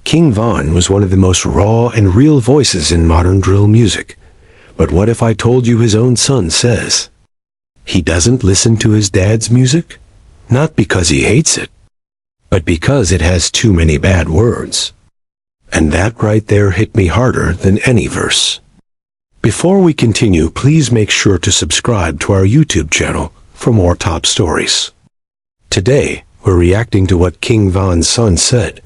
Kingvon was one of the most raw and real voices in modern drill music. But what if I told you his own son says he doesn't listen to his dad's music? Not because he hates it, but because it has too many bad words. And that right there hit me harder than any verse. Before we continue, please make sure to subscribe to our YouTube channel for more top stories. Today, we're reacting to what Kingvon's son said.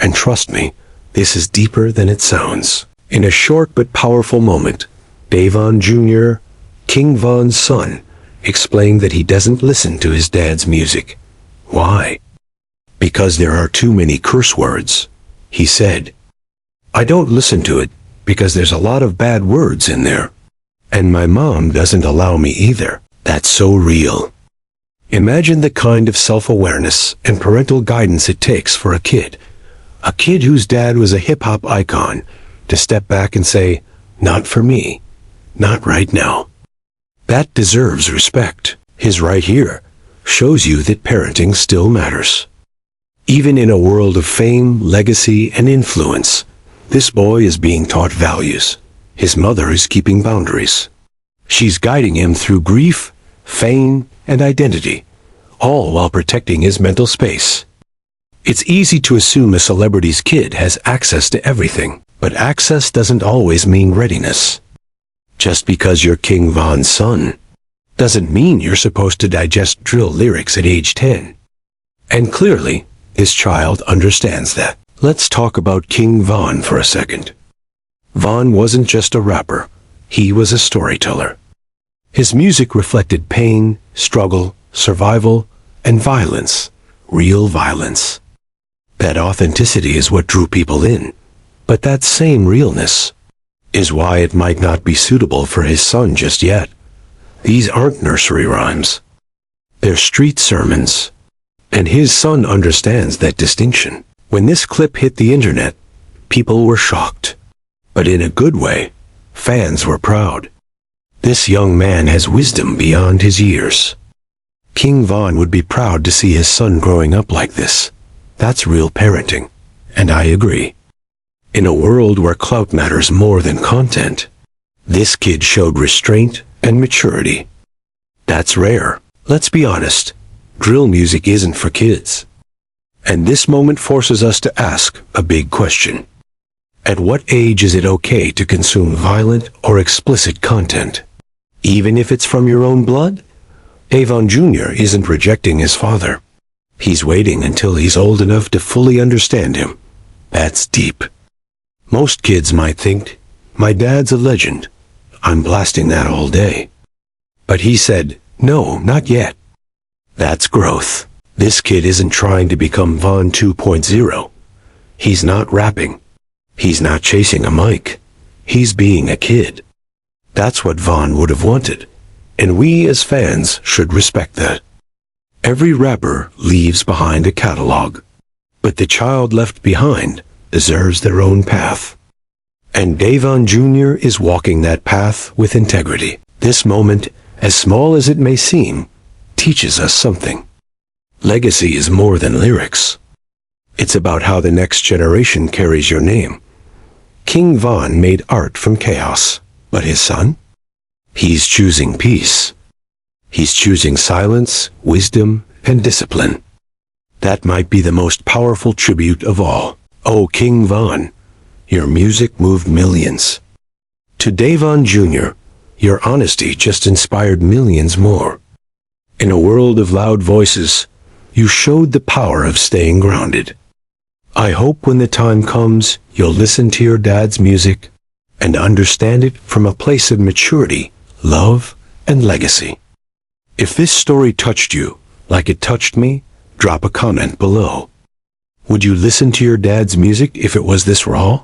And trust me, this is deeper than it sounds. In a short but powerful moment, dayvonjr, Kingvon's son, explained that he doesn't listen to his dad's music. Why? Because there are too many curse words. He said, I don't listen to it because there's a lot of bad words in there. And my mom doesn't allow me either. That's so real. Imagine the kind of self-awareness and parental guidance it takes for a kid whose dad was a hip-hop icon, to step back and say, not for me, not right now. That deserves respect. His right here shows you that parenting still matters. Even in a world of fame, legacy, and influence, this boy is being taught values. His mother is keeping boundaries. She's guiding him through grief, fame, and identity, all while protecting his mental space. It's easy to assume a celebrity's kid has access to everything, but access doesn't always mean readiness. Just because you're Kingvon's son doesn't mean you're supposed to digest drill lyrics at age 10. And clearly, this child understands that. Let's talk about Kingvon for a second. Von wasn't just a rapper, he was a storyteller. His music reflected pain, struggle, survival, and violence, real violence. That authenticity is what drew people in, but that same realness is why it might not be suitable for his son just yet. These aren't nursery rhymes. They're street sermons, and his son understands that distinction. When this clip hit the internet, people were shocked. But in a good way, fans were proud. This young man has wisdom beyond his years. Kingvon would be proud to see his son growing up like this. That's real parenting, and I agree. In a world where clout matters more than content, this kid showed restraint and maturity. That's rare. Let's be honest, drill music isn't for kids. And this moment forces us to ask a big question. At what age is it okay to consume violent or explicit content? Even if it's from your own blood? dayvonjr isn't rejecting his father. He's waiting until he's old enough to fully understand him. That's deep. Most kids might think, my dad's a legend. I'm blasting that all day. But he said, no, not yet. That's growth. This kid isn't trying to become Von 2.0. He's not rapping. He's not chasing a mic. He's being a kid. That's what Von would have wanted. And we as fans should respect that. Every rapper leaves behind a catalog, but the child left behind deserves their own path. And dayvonjr is walking that path with integrity. This moment, as small as it may seem, teaches us something. Legacy is more than lyrics. It's about how the next generation carries your name. Kingvon made art from chaos, but his son? He's choosing peace. He's choosing silence, wisdom, and discipline. That might be the most powerful tribute of all. Oh, Kingvon, your music moved millions. To dayvonjr, your honesty just inspired millions more. In a world of loud voices, you showed the power of staying grounded. I hope when the time comes, you'll listen to your dad's music and understand it from a place of maturity, love, and legacy. If this story touched you, like it touched me, drop a comment below. Would you listen to your dad's music if it was this raw?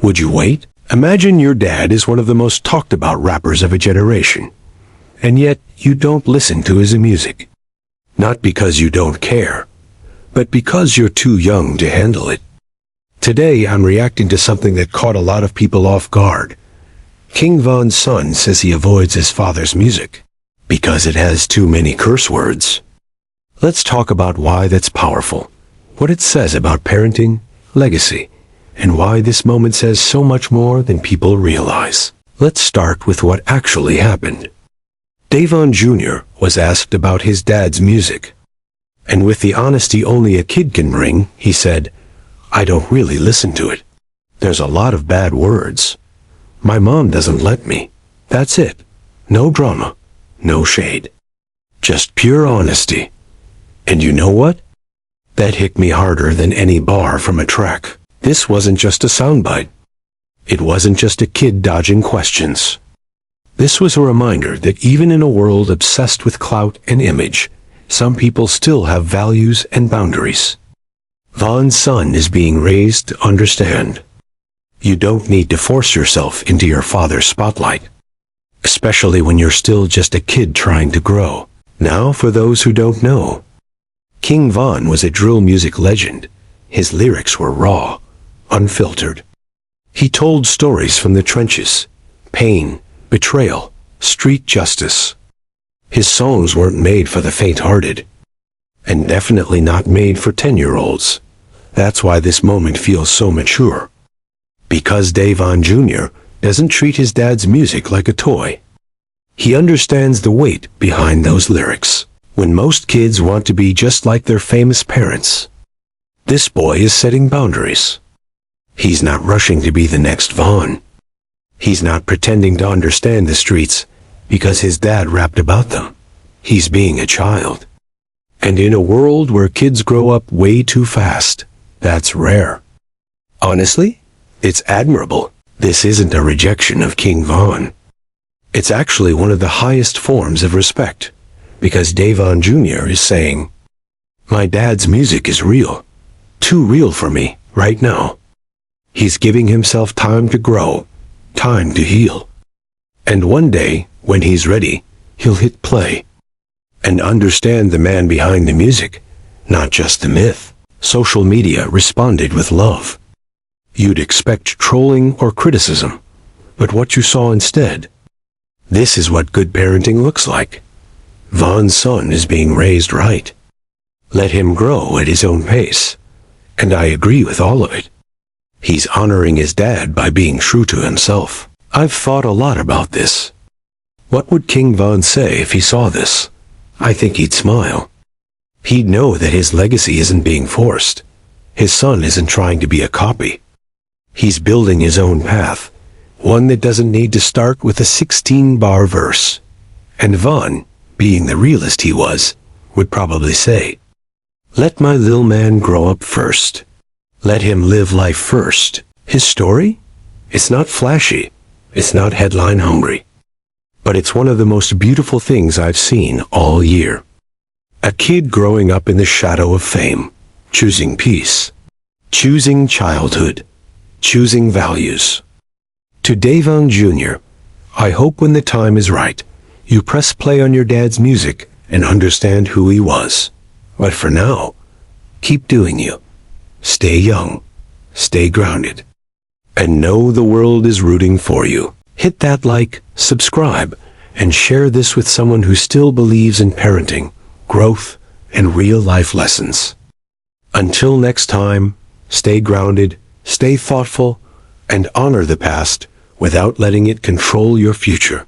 Would you wait? Imagine your dad is one of the most talked about rappers of a generation, and yet you don't listen to his music. Not because you don't care, but because you're too young to handle it. Today I'm reacting to something that caught a lot of people off guard. Kingvon's son says he avoids his father's music because it has too many curse words. Let's talk about why that's powerful, what it says about parenting, legacy, and why this moment says so much more than people realize. Let's start with what actually happened. Dayvon Jr. was asked about his dad's music. And with the honesty only a kid can bring, he said, "I don't really listen to it. There's a lot of bad words. My mom doesn't let me. That's it. No drama. No shade. Just pure honesty." And you know what? That hit me harder than any bar from a track. This wasn't just a soundbite. It wasn't just a kid dodging questions. This was a reminder that even in a world obsessed with clout and image, some people still have values and boundaries. Von's son is being raised to understand. You don't need to force yourself into your father's spotlight, especially when you're still just a kid trying to grow. Now, for those who don't know, Kingvon was a drill music legend. His lyrics were raw, unfiltered. He told stories from the trenches, pain, betrayal, street justice. His songs weren't made for the faint-hearted, and definitely not made for 10-year-olds. That's why this moment feels so mature. Because Dayvon Jr. doesn't treat his dad's music like a toy. He understands the weight behind those lyrics. When most kids want to be just like their famous parents, this boy is setting boundaries. He's not rushing to be the next Von. He's not pretending to understand the streets because his dad rapped about them. He's being a child. And in a world where kids grow up way too fast, that's rare. Honestly, it's admirable. This isn't a rejection of Kingvon. It's actually one of the highest forms of respect, because Dayvon Jr. is saying, "My dad's music is real. Too real for me, right now." He's giving himself time to grow, time to heal. And one day, when he's ready, he'll hit play and understand the man behind the music, not just the myth. Social media responded with love. You'd expect trolling or criticism, but what you saw instead. This is what good parenting looks like. Von's son is being raised right. Let him grow at his own pace. And I agree with all of it. He's honoring his dad by being true to himself. I've thought a lot about this. What would Kingvon say if he saw this? I think he'd smile. He'd know that his legacy isn't being forced. His son isn't trying to be a copy. He's building his own path, one that doesn't need to start with a 16-bar verse. And Von, being the realist he was, would probably say, "Let my lil man grow up first. Let him live life first." His story? It's not flashy. It's not headline hungry. But it's one of the most beautiful things I've seen all year. A kid growing up in the shadow of fame, choosing peace, choosing childhood, choosing values. To Dayvon Jr., I hope when the time is right, you press play on your dad's music and understand who he was. But for now, keep doing you. Stay young, stay grounded, and know the world is rooting for you. Hit that like, subscribe, and share this with someone who still believes in parenting, growth, and real-life lessons. Until next time, stay grounded, stay thoughtful, and honor the past without letting it control your future.